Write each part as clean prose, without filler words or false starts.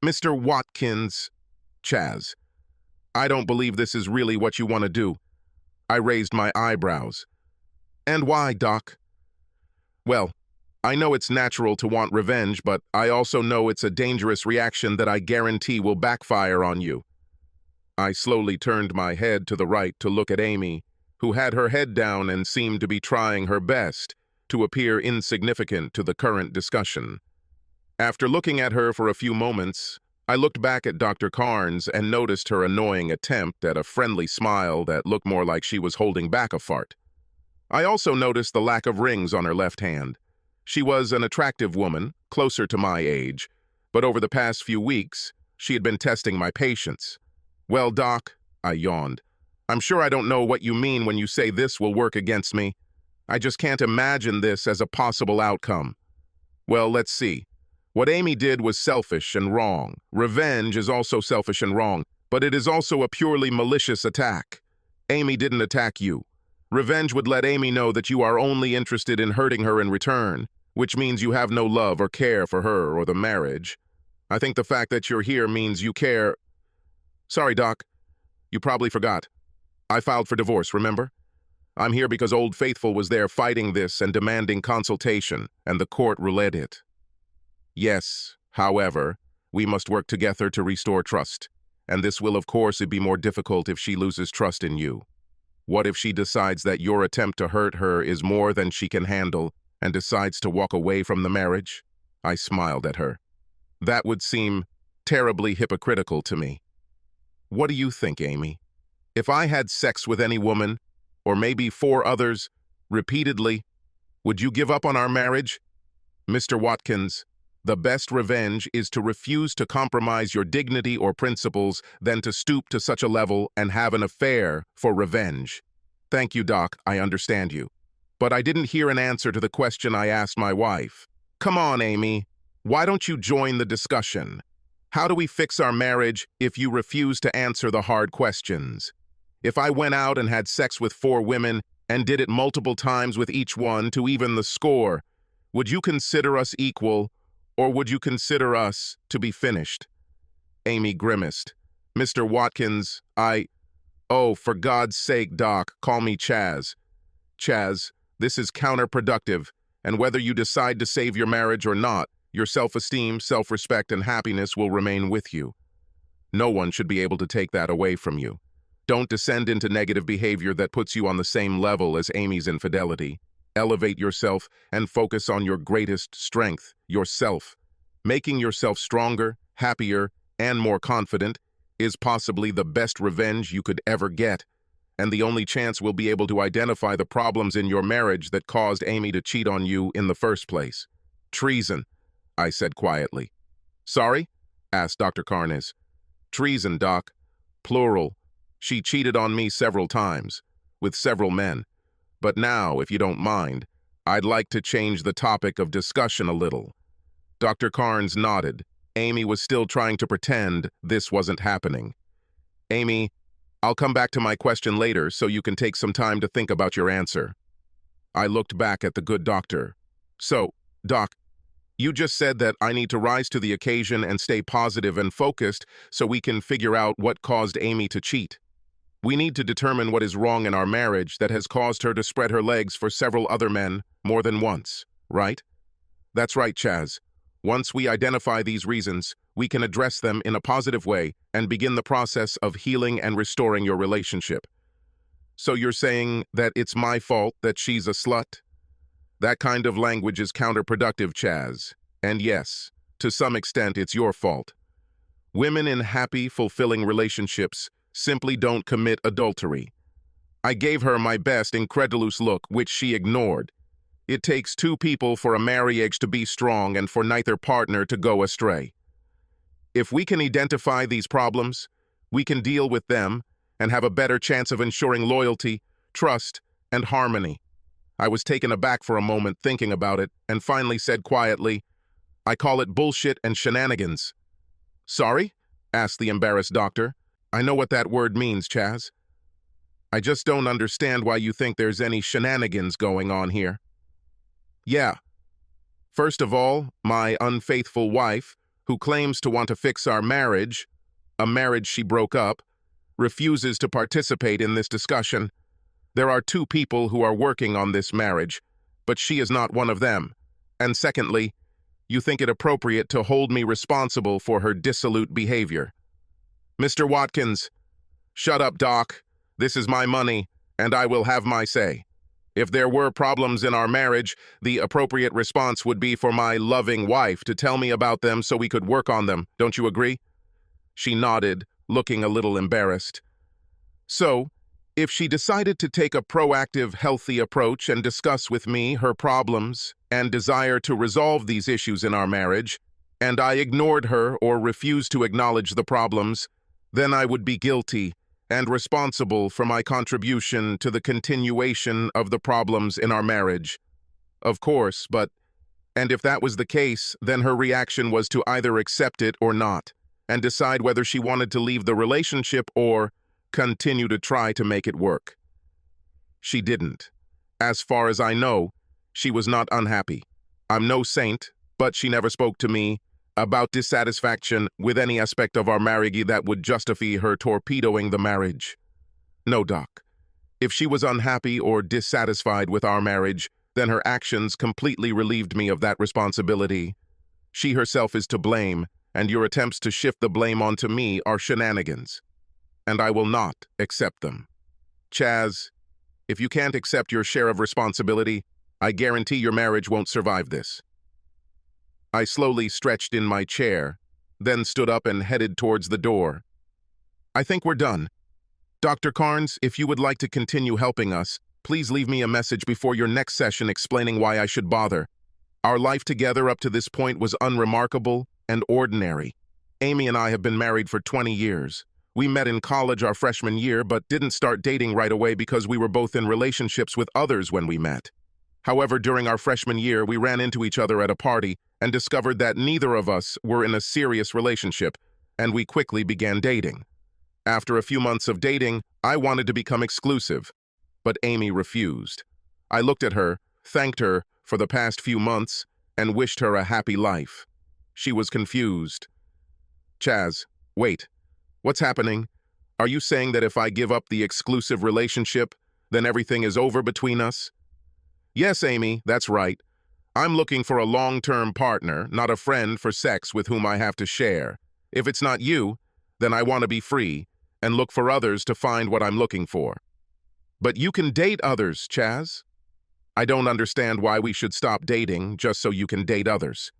Mr. Watkins, Chaz, I don't believe this is really what you want to do. I raised my eyebrows. And why, Doc? Well, I know it's natural to want revenge, but I also know it's a dangerous reaction that I guarantee will backfire on you. I slowly turned my head to the right to look at Amy, who had her head down and seemed to be trying her best to appear insignificant to the current discussion. After looking at her for a few moments, I looked back at Dr. Carnes and noticed her annoying attempt at a friendly smile that looked more like she was holding back a fart. I also noticed the lack of rings on her left hand. She was an attractive woman, closer to my age, but over the past few weeks, she had been testing my patience. Well, Doc, I yawned, I'm sure I don't know what you mean when you say this will work against me. I just can't imagine this as a possible outcome. Well, let's see. What Amy did was selfish and wrong. Revenge is also selfish and wrong, but it is also a purely malicious attack. Amy didn't attack you. Revenge would let Amy know that you are only interested in hurting her in return, which means you have no love or care for her or the marriage. I think the fact that you're here means you care. Sorry, Doc. You probably forgot. I filed for divorce, remember? I'm here because Old Faithful was there fighting this and demanding consultation, and the court roulette it. Yes, however, we must work together to restore trust, and this will of course be more difficult if she loses trust in you. What if she decides that your attempt to hurt her is more than she can handle and decides to walk away from the marriage? I smiled at her. That would seem terribly hypocritical to me. What do you think, Amy? If I had sex with any woman, or maybe 4 others, repeatedly, would you give up on our marriage? Mr. Watkins, the best revenge is to refuse to compromise your dignity or principles than to stoop to such a level and have an affair for revenge. Thank you, Doc, I understand you. But I didn't hear an answer to the question I asked my wife. Come on, Amy. Why don't you join the discussion? How do we fix our marriage if you refuse to answer the hard questions? If I went out and had sex with 4 women and did it multiple times with each one to even the score, would you consider us equal, or would you consider us to be finished? Amy grimaced. Mr. Watkins, Oh, for God's sake, Doc, call me Chaz. Chaz, this is counterproductive, and whether you decide to save your marriage or not, your self-esteem, self-respect, and happiness will remain with you. No one should be able to take that away from you. Don't descend into negative behavior that puts you on the same level as Amy's infidelity. Elevate yourself and focus on your greatest strength, yourself. Making yourself stronger, happier, and more confident is possibly the best revenge you could ever get, and the only chance we'll be able to identify the problems in your marriage that caused Amy to cheat on you in the first place. Treason, I said quietly. Sorry? Asked Dr. Carnes. Treason, Doc. Plural. She cheated on me several times, with several men. But now, if you don't mind, I'd like to change the topic of discussion a little. Dr. Carnes nodded. Amy was still trying to pretend this wasn't happening. Amy, I'll come back to my question later so you can take some time to think about your answer. I looked back at the good doctor. So, Doc, you just said that I need to rise to the occasion and stay positive and focused so we can figure out what caused Amy to cheat. We need to determine what is wrong in our marriage that has caused her to spread her legs for several other men more than once, right? That's right, Chaz. Once we identify these reasons, we can address them in a positive way and begin the process of healing and restoring your relationship. So you're saying that it's my fault that she's a slut? That kind of language is counterproductive, Chaz. And yes, to some extent, it's your fault. Women in happy, fulfilling relationships simply don't commit adultery. I gave her my best incredulous look, which she ignored. It takes 2 people for a marriage to be strong and for neither partner to go astray. If we can identify these problems, we can deal with them and have a better chance of ensuring loyalty, trust, and harmony. I was taken aback for a moment thinking about it and finally said quietly, I call it bullshit and shenanigans. Sorry? Asked the embarrassed doctor. I know what that word means, Chaz. I just don't understand why you think there's any shenanigans going on here. Yeah. First of all, my unfaithful wife, who claims to want to fix our marriage, a marriage she broke up, refuses to participate in this discussion. There are two people who are working on this marriage, but she is not one of them. And secondly, you think it appropriate to hold me responsible for her dissolute behavior. Mr. Watkins, shut up, Doc. This is my money, and I will have my say. If there were problems in our marriage, the appropriate response would be for my loving wife to tell me about them so we could work on them. Don't you agree? She nodded, looking a little embarrassed. So, if she decided to take a proactive, healthy approach and discuss with me her problems and desire to resolve these issues in our marriage, and I ignored her or refused to acknowledge the problems, then I would be guilty and responsible for my contribution to the continuation of the problems in our marriage. Of course, and if that was the case, then her reaction was to either accept it or not, and decide whether she wanted to leave the relationship or continue to try to make it work. She didn't. As far as I know, she was not unhappy. I'm no saint, but she never spoke to me about dissatisfaction with any aspect of our marriage that would justify her torpedoing the marriage. No, Doc. If she was unhappy or dissatisfied with our marriage, then her actions completely relieved me of that responsibility. She herself is to blame, and your attempts to shift the blame onto me are shenanigans, and I will not accept them. Chaz, if you can't accept your share of responsibility, I guarantee your marriage won't survive this. I slowly stretched in my chair, then stood up and headed towards the door. I think we're done. Dr. Carnes, if you would like to continue helping us, please leave me a message before your next session explaining why I should bother. Our life together up to this point was unremarkable and ordinary. Amy and I have been married for 20 years. We met in college our freshman year, but didn't start dating right away because we were both in relationships with others when we met. However, during our freshman year, we ran into each other at a party and discovered that neither of us were in a serious relationship, and we quickly began dating. After a few months of dating, I wanted to become exclusive, but Amy refused. I looked at her, thanked her for the past few months, and wished her a happy life. She was confused. Chaz, wait. What's happening? Are you saying that if I give up the exclusive relationship, then everything is over between us? Yes, Amy, that's right. I'm looking for a long-term partner, not a friend for sex with whom I have to share. If it's not you, then I want to be free and look for others to find what I'm looking for. But you can date others, Chaz. I don't understand why we should stop dating just so you can date others.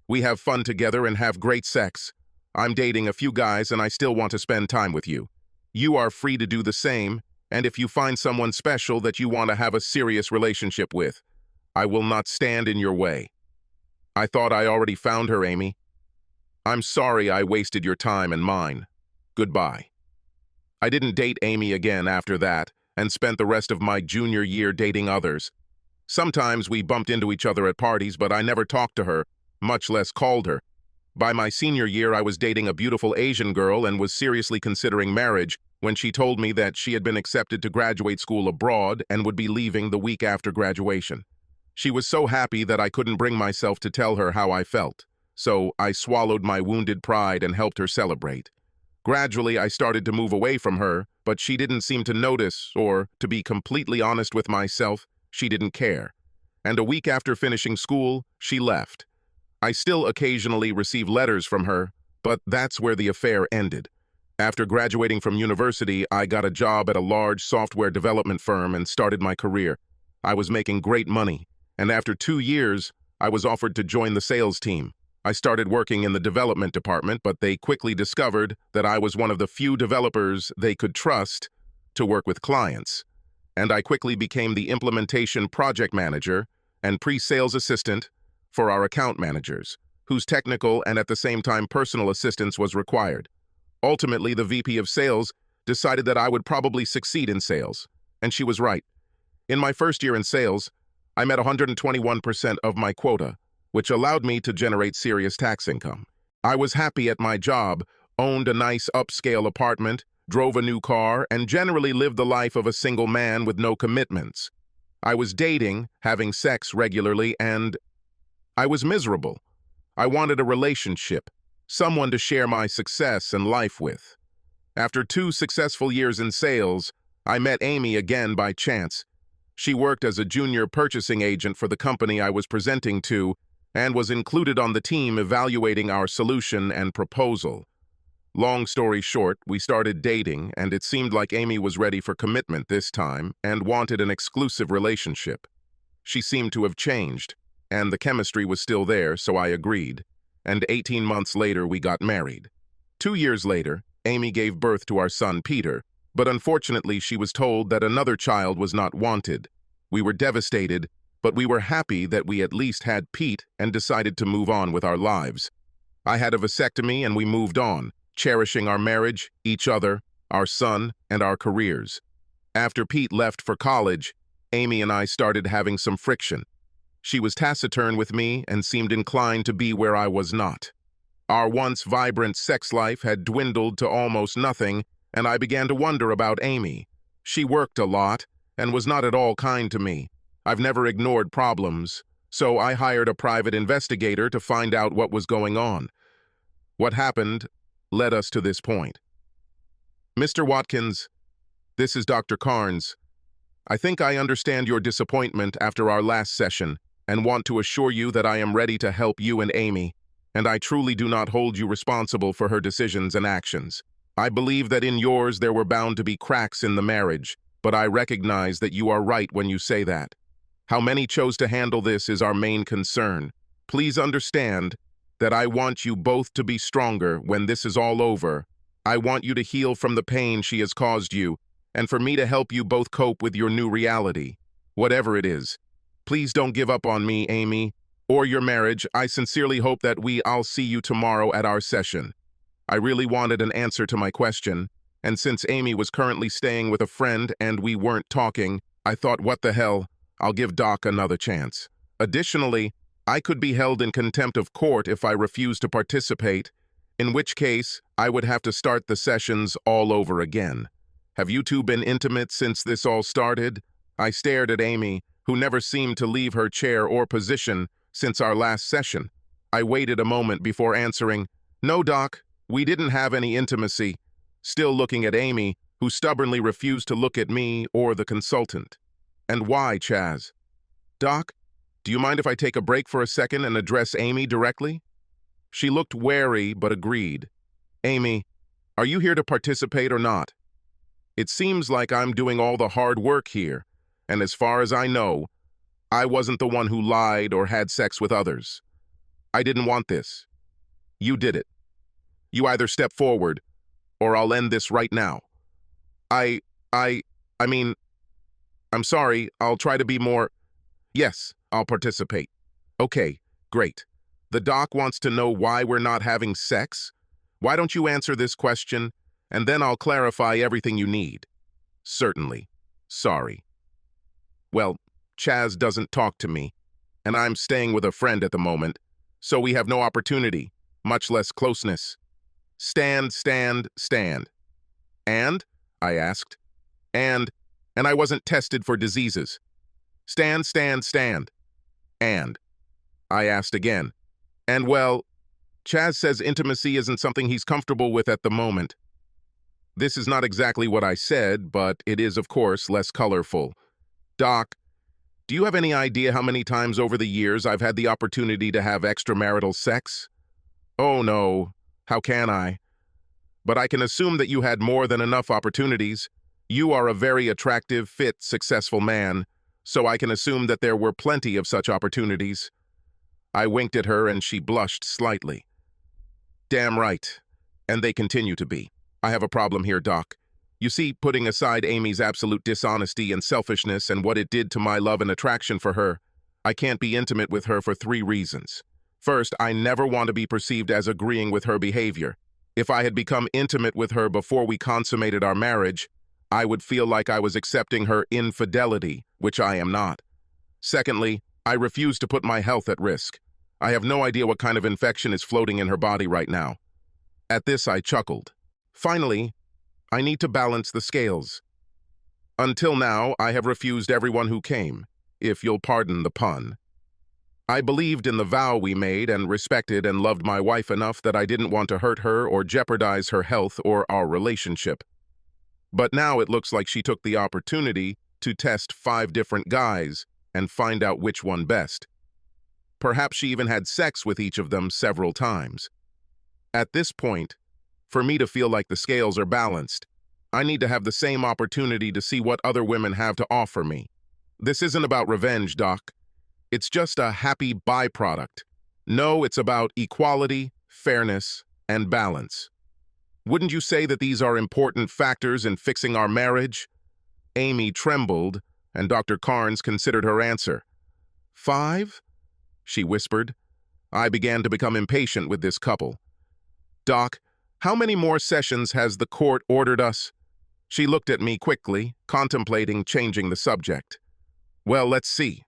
We have fun together and have great sex. I'm dating a few guys and I still want to spend time with you. You are free to do the same, and if you find someone special that you want to have a serious relationship with, I will not stand in your way. I thought I already found her, Amy. I'm sorry I wasted your time and mine. Goodbye. I didn't date Amy again after that and spent the rest of my junior year dating others. Sometimes we bumped into each other at parties, but I never talked to her, much less called her. By my senior year, I was dating a beautiful Asian girl and was seriously considering marriage when she told me that she had been accepted to graduate school abroad and would be leaving the week after graduation. She was so happy that I couldn't bring myself to tell her how I felt, so I swallowed my wounded pride and helped her celebrate. Gradually, I started to move away from her, but she didn't seem to notice, or, to be completely honest with myself, she didn't care. And a week after finishing school, she left. I still occasionally receive letters from her, but that's where the affair ended. After graduating from university, I got a job at a large software development firm and started my career. I was making great money, and after 2 years, I was offered to join the sales team. I started working in the development department, but they quickly discovered that I was one of the few developers they could trust to work with clients. And I quickly became the implementation project manager and pre-sales assistant for our account managers, whose technical and at the same time personal assistance was required. Ultimately, the VP of sales decided that I would probably succeed in sales, and she was right. In my first year in sales, I met 121% of my quota, which allowed me to generate serious tax income. I was happy at my job, owned a nice upscale apartment, drove a new car, and generally lived the life of a single man with no commitments. I was dating, having sex regularly, and I was miserable. I wanted a relationship, someone to share my success and life with. After 2 successful years in sales, I met Amy again by chance. She worked as a junior purchasing agent for the company I was presenting to and was included on the team evaluating our solution and proposal. Long story short, we started dating, and it seemed like Amy was ready for commitment this time and wanted an exclusive relationship. She seemed to have changed, and the chemistry was still there, so I agreed. And 18 months later, we got married. 2 years later, Amy gave birth to our son, Peter, but unfortunately she was told that another child was not wanted. We were devastated, but we were happy that we at least had Pete and decided to move on with our lives. I had a vasectomy and we moved on, cherishing our marriage, each other, our son, and our careers. After Pete left for college, Amy and I started having some friction. She was taciturn with me and seemed inclined to be where I was not. Our once vibrant sex life had dwindled to almost nothing, and I began to wonder about Amy. She worked a lot and was not at all kind to me. I've never ignored problems, so I hired a private investigator to find out what was going on. What happened led us to this point. Mr. Watkins, this is Dr. Carnes. I think I understand your disappointment after our last session and want to assure you that I am ready to help you and Amy, and I truly do not hold you responsible for her decisions and actions. I believe that in yours there were bound to be cracks in the marriage, but I recognize that you are right when you say that. How many chose to handle this is our main concern. Please understand that I want you both to be stronger when this is all over. I want you to heal from the pain she has caused you, and for me to help you both cope with your new reality, whatever it is. Please don't give up on me, Amy, or your marriage. I sincerely hope that I'll see you tomorrow at our session. I really wanted an answer to my question, and since Amy was currently staying with a friend and we weren't talking, I thought, what the hell, I'll give Doc another chance. Additionally, I could be held in contempt of court if I refuse to participate, in which case I would have to start the sessions all over again. Have you two been intimate since this all started? I stared at Amy, who never seemed to leave her chair or position since our last session. I waited a moment before answering, "No, Doc, we didn't have any intimacy," still looking at Amy, who stubbornly refused to look at me or the consultant. "And why, Chaz?" "Doc, do you mind if I take a break for a second and address Amy directly?" She looked wary but agreed. "Amy, are you here to participate or not? It seems like I'm doing all the hard work here, and as far as I know, I wasn't the one who lied or had sex with others. I didn't want this. You did it. You either step forward, or I'll end this right now. I mean, I'm sorry, I'll try to be more... Yes, I'll participate." "Okay, great. The doc wants to know why we're not having sex? Why don't you answer this question, and then I'll clarify everything you need." "Certainly. Sorry. Well, Chaz doesn't talk to me, and I'm staying with a friend at the moment, so we have no opportunity, much less closeness." Stand. "And?" I asked. And I wasn't tested for diseases." Stand. "And?" I asked again. "And well, Chaz says intimacy isn't something he's comfortable with at the moment." This is not exactly what I said, but it is, of course, less colorful. "Doc, do you have any idea how many times over the years I've had the opportunity to have extramarital sex?" "Oh no, how can I? But I can assume that you had more than enough opportunities. You are a very attractive, fit, successful man, so I can assume that there were plenty of such opportunities." I winked at her and she blushed slightly. "Damn right. And they continue to be. I have a problem here, Doc. You see, putting aside Amy's absolute dishonesty and selfishness and what it did to my love and attraction for her, I can't be intimate with her for 3 reasons. First, I never want to be perceived as agreeing with her behavior. If I had become intimate with her before we consummated our marriage, I would feel like I was accepting her infidelity, which I am not. Secondly, I refuse to put my health at risk. I have no idea what kind of infection is floating in her body right now." At this, I chuckled. Finally, I need to balance the scales. Until now, I have refused everyone who came, if you'll pardon the pun. I believed in the vow we made and respected and loved my wife enough that I didn't want to hurt her or jeopardize her health or our relationship. But now it looks like she took the opportunity to test 5 different guys and find out which one best. Perhaps she even had sex with each of them several times. At this point, for me to feel like the scales are balanced, I need to have the same opportunity to see what other women have to offer me. This isn't about revenge, Doc. It's just a happy byproduct. No, it's about equality, fairness, and balance. Wouldn't you say that these are important factors in fixing our marriage? Amy trembled, and Dr. Carnes considered her answer. 5? She whispered. I began to become impatient with this couple. Doc, how many more sessions has the court ordered us? She looked at me quickly, contemplating changing the subject. Well, let's see.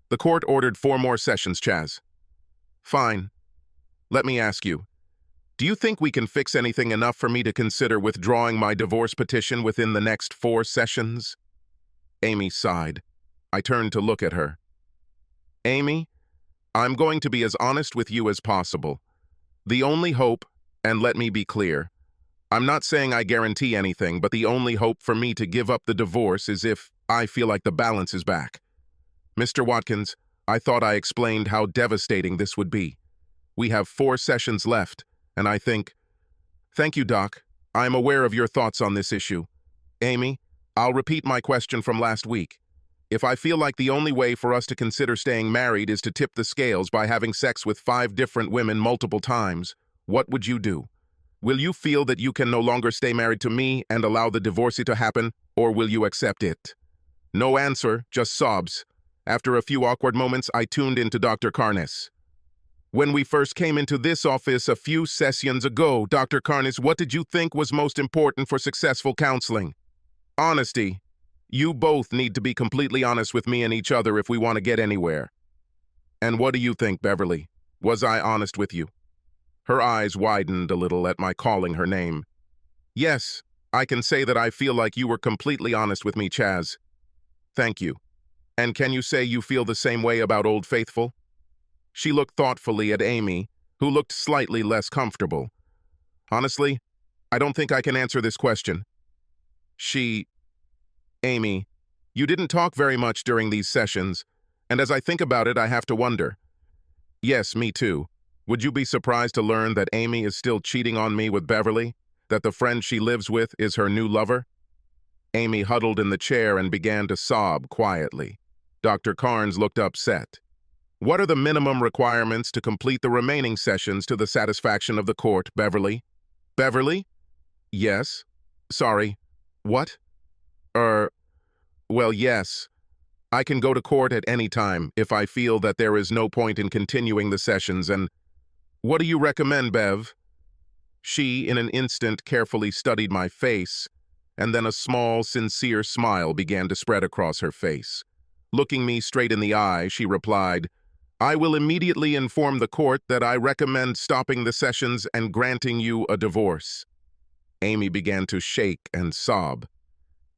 The court ordered 4 more sessions, Chaz. Fine. Let me ask you, do you think we can fix anything enough for me to consider withdrawing my divorce petition within the next 4 sessions? Amy sighed. I turned to look at her. Amy, I'm going to be as honest with you as possible. The only hope, and let me be clear, I'm not saying I guarantee anything, but the only hope for me to give up the divorce is if I feel like the balance is back. Mr. Watkins, I thought I explained how devastating this would be. We have 4 sessions left, and I think... Thank you, Doc. I'm aware of your thoughts on this issue. Amy, I'll repeat my question from last week. If I feel like the only way for us to consider staying married is to tip the scales by having sex with 5 different women multiple times, what would you do? Will you feel that you can no longer stay married to me and allow the divorce to happen, or will you accept it? No answer, just sobs. After a few awkward moments, I tuned into Dr. Carnes. When we first came into this office a few sessions ago, Dr. Carnes, what did you think was most important for successful counseling? Honesty. You both need to be completely honest with me and each other if we want to get anywhere. And what do you think, Beverly? Was I honest with you? Her eyes widened a little at my calling her name. Yes, I can say that I feel like you were completely honest with me, Chaz. Thank you. And can you say you feel the same way about Old Faithful? She looked thoughtfully at Amy, who looked slightly less comfortable. Honestly, I don't think I can answer this question. Amy, you didn't talk very much during these sessions, and as I think about it, I have to wonder. Yes, me too. Would you be surprised to learn that Amy is still cheating on me with Beverly? That the friend she lives with is her new lover? Amy huddled in the chair and began to sob quietly. Dr. Carnes looked upset. What are the minimum requirements to complete the remaining sessions to the satisfaction of the court, Beverly? Beverly? Yes. Sorry. What? Well, yes. I can go to court at any time if I feel that there is no point in continuing the sessions, and what do you recommend, Bev? She, in an instant, carefully studied my face, and then a small, sincere smile began to spread across her face. Looking me straight in the eye, she replied, I will immediately inform the court that I recommend stopping the sessions and granting you a divorce. Amy began to shake and sob.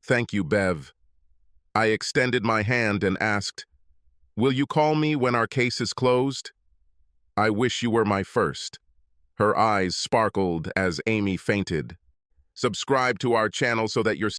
Thank you, Bev. I extended my hand and asked, will you call me when our case is closed? I wish you were my first. Her eyes sparkled as Amy fainted. Subscribe to our channel so that you're